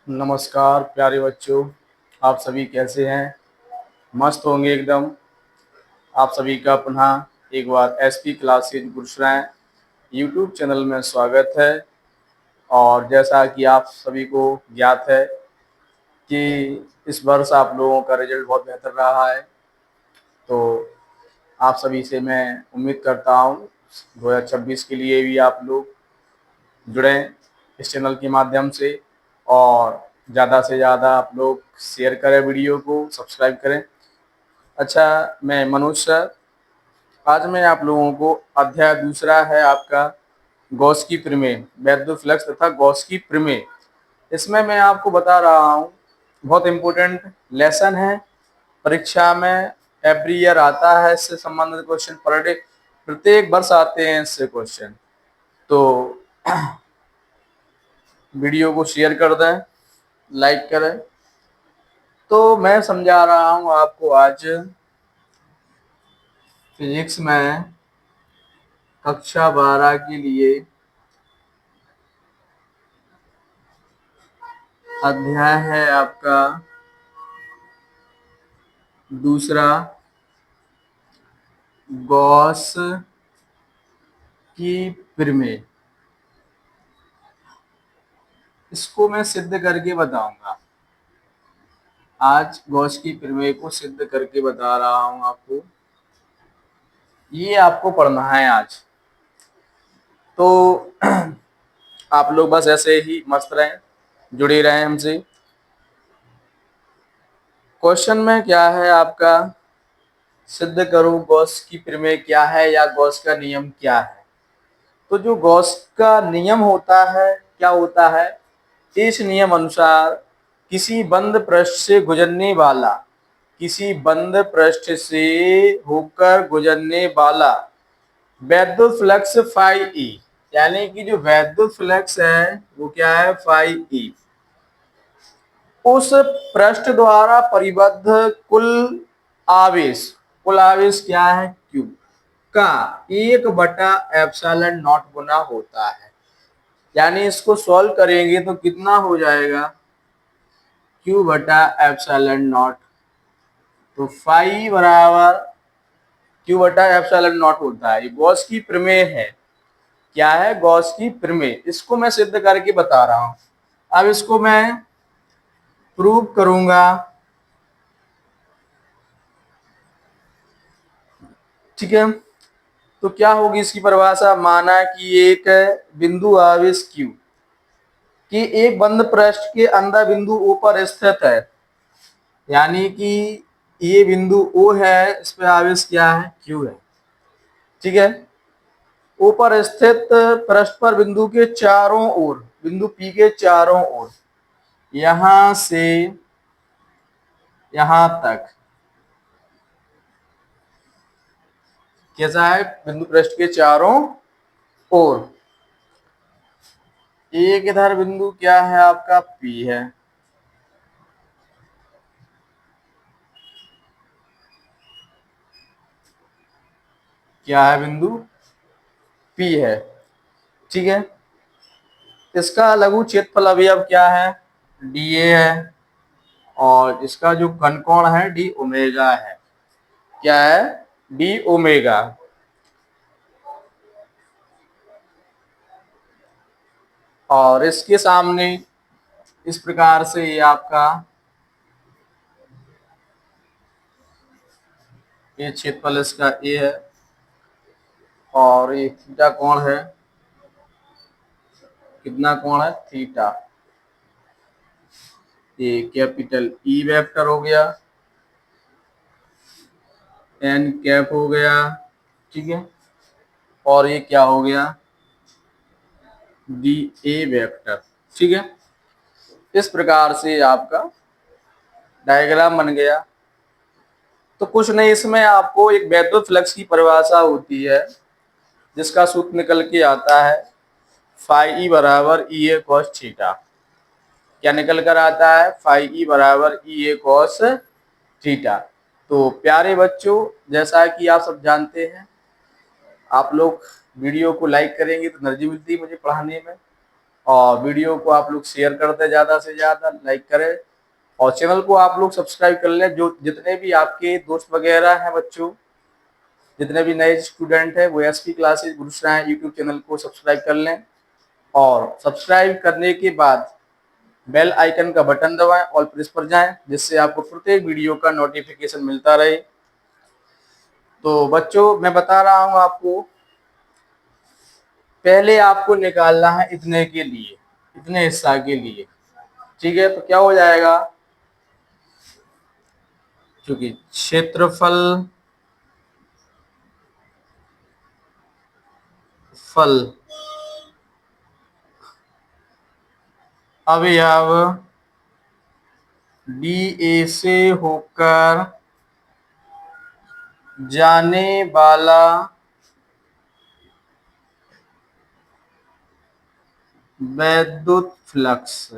नमस्कार प्यारे बच्चों, आप सभी कैसे हैं? मस्त होंगे एकदम। आप सभी का पुनः एक बार एसपी क्लासेज गुरुसराय यूट्यूब चैनल में स्वागत है। और जैसा कि आप सभी को ज्ञात है कि इस वर्ष आप लोगों का रिजल्ट बहुत बेहतर रहा है, तो आप सभी से मैं उम्मीद करता हूँ 2026 के लिए भी आप लोग जुड़ें इस चैनल के माध्यम से, और ज़्यादा से ज़्यादा आप लोग शेयर करें, वीडियो को सब्सक्राइब करें। अच्छा, मैं मनोज सर, आज मैं आप लोगों को अध्याय दूसरा है आपका गॉस की प्रमेय, वैद्युत फ्लक्स तथा गॉस की प्रमेय। इसमें मैं आपको बता रहा हूँ, बहुत इम्पोर्टेंट लेसन है, परीक्षा में एवरी ईयर आता है इससे संबंधित क्वेश्चन, पर डे प्रत्येक वर्ष आते हैं इससे क्वेश्चन। तो वीडियो को शेयर कर दें, लाइक करें। तो मैं समझा रहा हूँ आपको आज फिजिक्स में कक्षा 12 के लिए अध्याय है आपका दूसरा, गॉस की प्रमेय। इसको मैं सिद्ध करके बताऊंगा। आज गॉस की प्रमेय को सिद्ध करके बता रहा हूं आपको। ये आपको पढ़ना है आज। तो आप लोग बस ऐसे ही मस्त रहें, जुड़े रहें हमसे। क्वेश्चन में क्या है आपका, सिद्ध करो गॉस की प्रमेय क्या है या गॉस का नियम क्या है। तो जो गॉस का नियम होता है, क्या होता है, इस नियम अनुसार किसी बंद पृष्ठ से गुजरने वाला, किसी बंद पृष्ठ से होकर गुजरने वाला वैद्युत फ्लक्स फाई ई, यानी कि जो वैद्युत फ्लक्स है वो क्या है, फाई ई, उस पृष्ठ द्वारा परिबद्ध कुल आवेश, कुल आवेश क्या है, क्यू का 1/एप्सिलॉन नॉट गुना होता है। यानी इसको सॉल्व करेंगे तो कितना हो जाएगा, Q/एप्सिलॉन नॉट। तो फाई बराबर Q/एप्सिलॉन नॉट होता है। ये गॉस की प्रमेय है। क्या है, गॉस की प्रमेय। इसको मैं सिद्ध करके बता रहा हूं। अब इसको मैं प्रूव करूंगा, ठीक है। तो क्या होगी इसकी परिभाषा, माना कि एक बिंदु आवेश Q कि एक बंद पृष्ठ के अंदर बिंदु O पर स्थित है, यानी कि ये बिंदु O है, इस पे आवेश क्या है, Q है, ठीक है। ऊपर स्थित पृष्ठ पर बिंदु के चारों ओर, बिंदु P के चारों ओर, यहां से यहां तक कैसा है, बिंदु पृष्ठ के चारों ओर एक इधर बिंदु क्या है आपका, P है, क्या है, बिंदु P है, ठीक है। इसका लघु क्षेत्रफल अवयव क्या है, dA है, और इसका जो कनकोण है डी ओमेगा है, क्या है, डी ओमेगा। और इसके सामने इस प्रकार से ये आपका ये क्षेत्रफल इसका ए है, और ये थीटा कोण है, कितना कोण है, थीटा। ये कैपिटल ई वेक्टर हो गया, एन कैप हो गया, ठीक है। और ये क्या हो गया, डी ए वेक्टर, ठीक है। इस प्रकार से आपका डायग्राम बन गया। तो कुछ नहीं, इसमें आपको एक वैद्युत फ्लक्स की परिभाषा होती है, जिसका सूत्र निकल के आता है फाई ई बराबर ई ए कॉस थीटा। क्या निकल कर आता है, फाई ई बराबर ई ए कॉस थीटा। तो प्यारे बच्चों, जैसा कि आप सब जानते हैं, आप लोग वीडियो को लाइक करेंगे तो एनर्जी मिलती है मुझे पढ़ाने में, और वीडियो को आप लोग शेयर करते ज़्यादा से ज़्यादा, लाइक करें और चैनल को आप लोग सब्सक्राइब कर लें। जो जितने भी आपके दोस्त वगैरह हैं बच्चों, जितने भी नए स्टूडेंट हैं वो एसपी क्लासेज गुरुसराय यूट्यूब चैनल को सब्सक्राइब कर लें और सब्सक्राइब करने के बाद बेल आइकन का बटन दबाएं और प्रेस पर जाएं, जिससे आपको प्रत्येक वीडियो का नोटिफिकेशन मिलता रहे। तो बच्चों मैं बता रहा हूं आपको, पहले आपको निकालना है इतने के लिए, इतने हिस्सा के लिए, ठीक है। तो क्या हो जाएगा, क्योंकि क्षेत्रफल फल अवयव डी ए से होकर जाने वाला वैद्युत फ्लक्स,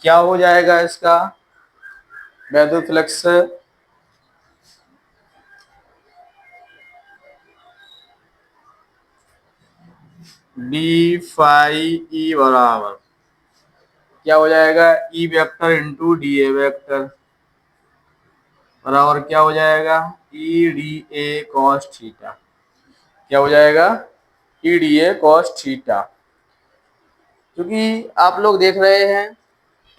क्या हो जाएगा इसका, वैद्युत फ्लक्स डी फाई ई बराबर क्या हो जाएगा, ई vector into d a vector बराबर क्या हो जाएगा, ई डी ए कॉस थीटा। क्या हो जाएगा, ई डी ए कॉस थीटा। क्योंकि आप लोग देख रहे हैं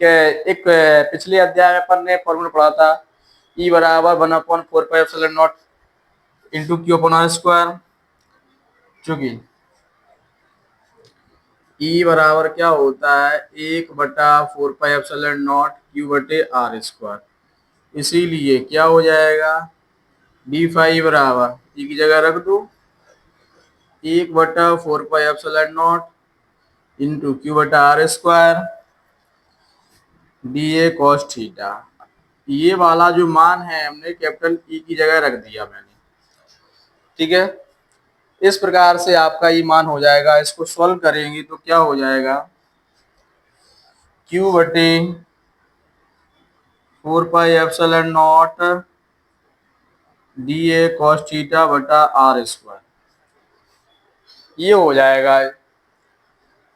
कि एक पिछले अध्याय में अपन ने फॉर्मूला पढ़ा था, ई बराबर 1/4πε0 into q upon r square. चूंकि ई बराबर क्या होता है, 1/4πε0 क्यू बटे आर स्क्वायर। इसीलिए क्या हो जाएगा, डी फाई बराबर ई की जगह रख दो 1/4πε0 इंटू क्यू बटा R square D A cos theta. ये वाला जो मान है हमने कैपिटल ई की जगह रख दिया मैंने, ठीक है। इस प्रकार से आपका ये मान हो जाएगा। इसको सॉल्व करेंगे तो क्या हो जाएगा, क्यू बटे 4πε0 डी ए कॉस थीटा बटा आर स्क्वायर, ये हो जाएगा।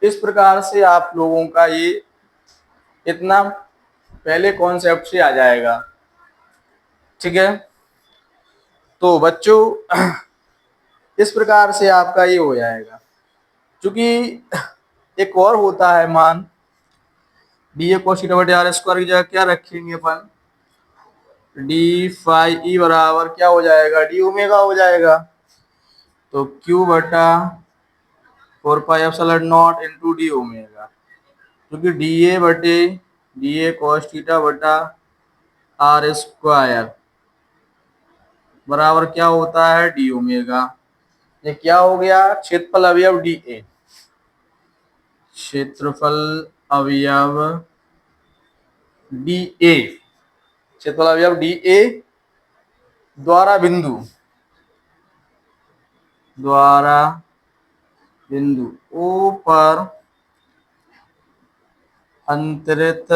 इस प्रकार से आप लोगों का ये इतना पहले कॉन्सेप्ट से आ जाएगा, ठीक है। तो बच्चों इस प्रकार से आपका ये हो जाएगा। क्योंकि एक और होता है मान, डी ए कॉस थीटा बटे आर स्क्वायर की जगह क्या रखेंगे अपन, डी फाई ई बराबर क्या हो जाएगा, डी ओमेगा हो जाएगा। तो क्यू बटा 4πε0 इंटू डी ओमेगा, क्योंकि डी ए बटे डी ए कॉस थीटा बटा आर स्क्वायर बराबर क्या होता है, डी ओमेगा। ये क्या हो गया, क्षेत्रफल अवयव डी ए, क्षेत्रफल अवयव डी ए, क्षेत्रफल अवयव डी ए द्वारा बिंदु ओ पर अंतरित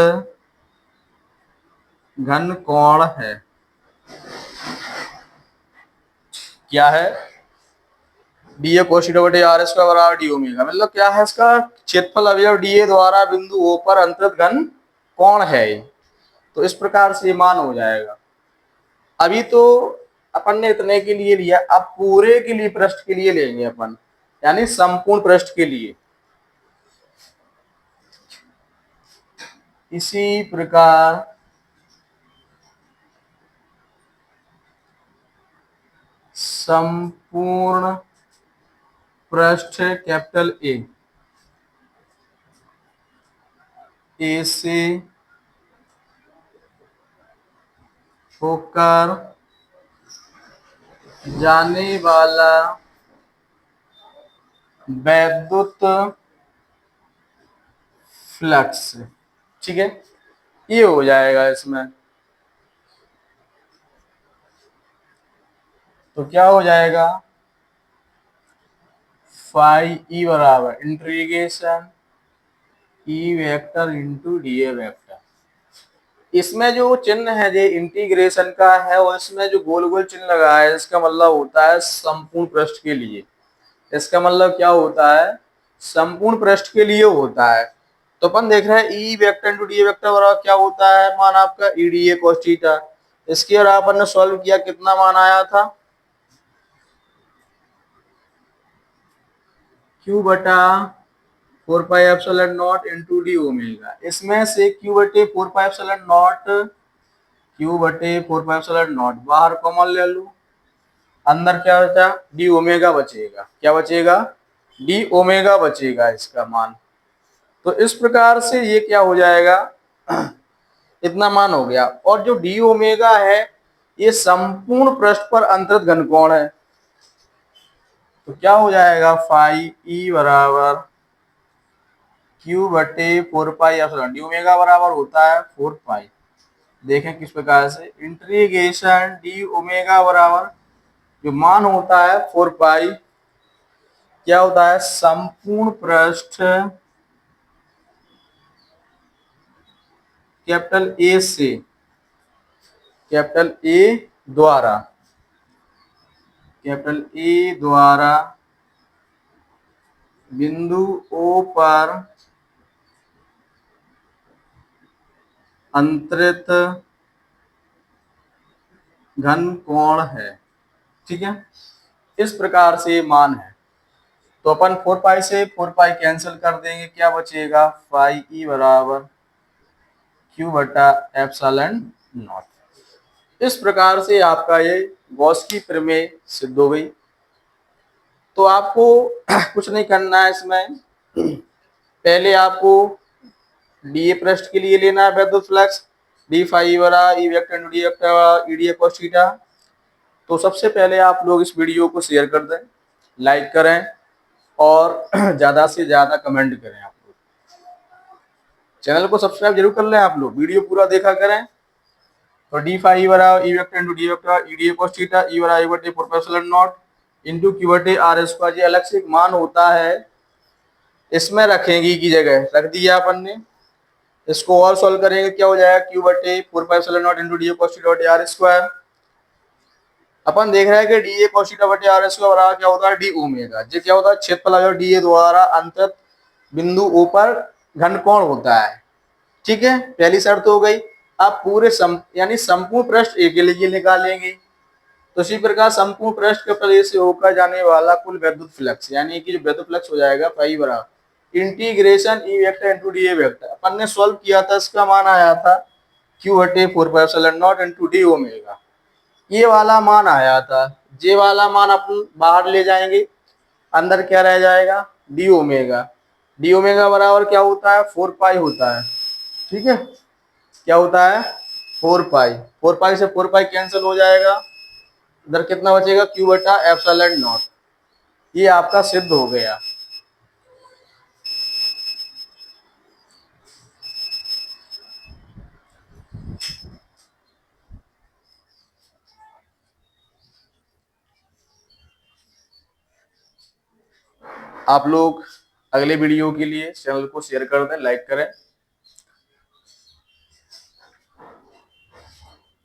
घन कोण है। क्या है, डी ए cos थीटा बटे आर स्क्वायर बराबर डी ओमेगा, मतलब क्या है इसका, क्षेत्रफल अवयव डी ए द्वारा बिंदु ओ पर अंतरित घन कोण है। तो इस प्रकार से मान हो जाएगा। अभी तो अपन ने इतने के लिए लिया, अब पूरे के लिए पृष्ठ के लिए लेंगे अपन, यानी संपूर्ण पृष्ठ के लिए। इसी प्रकार संपूर्ण पृष्ठ कैपिटल ए से होकर जाने वाला वैद्युत फ्लक्स, ठीक है, ये हो जाएगा इसमें। तो क्या हो जाएगा, फाई ई बराबर integration E vector into d a vector. इसमें जो चिन्ह है ये इंटीग्रेशन का है और इसमें जो गोल गोल चिन्ह लगा है इसका मतलब होता है संपूर्ण पृष्ठ के लिए। इसका मतलब क्या होता है, संपूर्ण पृष्ठ के लिए होता है। तो अपन देख रहे हैं ई वेक्टर इंटू डी वेक्टर बराबर क्या होता है, मान आपका ई डी ए कोस थीटा। इसके और अपन ने सॉल्व किया, कितना मान आया था, क्यू बटा 4 pi epsilon not into D omega. इसमें से क्यू बटे 4 पाई एप्सिलॉन नॉट, क्यू बटे 4 पाई एप्सिलॉन नॉट बाहर कॉमन ले लूं, अंदर क्या बचा, डी ओमेगा बचेगा। क्या बचेगा, डी ओमेगा बचेगा इसका मान। तो इस प्रकार से ये क्या हो जाएगा, इतना मान हो गया। और जो डी ओमेगा है ये संपूर्ण पृष्ठ पर अंतरित घनकोण है। तो क्या हो जाएगा, फाई ई बराबर क्यू बटे 4 पाई एप्सिलॉन, डी ओमेगा बराबर होता है 4 पाई। देखें किस प्रकार से, इंटीग्रेशन डी ओमेगा बराबर जो मान होता है 4 पाई, क्या होता है, संपूर्ण पृष्ठ कैपिटल ए से, कैपिटल ए द्वारा, कैपिटल ए द्वारा बिंदु ओ पर अंतरित घन कोण है। ठीक है, इस प्रकार से मान है। तो अपन 4 पाई से 4 पाई कैंसिल कर देंगे, क्या बचेगा, फाई ई बराबर क्यू बटा एप्सिलॉन नॉट। इस प्रकार से आपका ये गॉस की प्रमेय सिद्ध हो गई। तो आपको कुछ नहीं करना है इसमें, पहले आपको डी ए पृष्ठ के लिए लेना है विद्युत फ्लक्स, डी फाई बरा E vector into d vector E d a cos theta. तो सबसे पहले आप लोग इस वीडियो को शेयर कर दें, लाइक करें और ज़्यादा से ज़्यादा कमेंट करें। आप लोग चैनल को सब्सक्राइब जरूर कर लें, आप लोग वीडियो पूरा देखा करें। तो डी फाई बरा E vector into d vector E d a cos theta, E बरा ई बटे 4 pi epsilon not into q बटे आर स्क्वायर। ये अलग से एक मान होता है, इसमें रखेंगे की जगह रख दिया अपन ने। इसको और सॉल्व करेंगे, क्या हो जाएगा, क्यू बटे 4 pi epsilon not into d a cos theta बटे आर स्क्वायर। अपन देख रहे हैं कि डी ए कोस थीटा बटे आर स्क्वायर बराबर क्या होता है, डी ओमेगा। ये क्या होता है, क्षेत्रफल डी ए द्वारा अंतरित बिंदु ओ पर घनकोण होता है। ठीक है, पहली शर्त हो गई। अब पूरे यानी संपूर्ण पृष्ठ ए के लिए निकालेंगे। तो इसी प्रकार संपूर्ण पृष्ठ के प्रदेश से होकर जाने वाला कुल विद्युत फ्लक्स, यानी कि जो विद्युत फ्लक्स हो जाएगा फाई बराबर integration E vector into d a vector. अपन ने सॉल्व किया था, इसका मान आया था क्यू बटे 4 pi epsilon not into D omega. ये वाला मान आया था, ये वाला मान अपन बाहर ले जाएंगे, अंदर क्या रह जाएगा, डी ओमेगा। डी ओमेगा बराबर क्या होता है, 4 पाई होता है। ठीक है, क्या होता है, 4 पाई। 4 पाई से 4 पाई कैंसिल हो जाएगा, इधर कितना बचेगा, क्यू बटा एप्सिलॉन नॉट। ये आपका सिद्ध हो गया। आप लोग अगले वीडियो के लिए चैनल को शेयर कर दें, लाइक करें।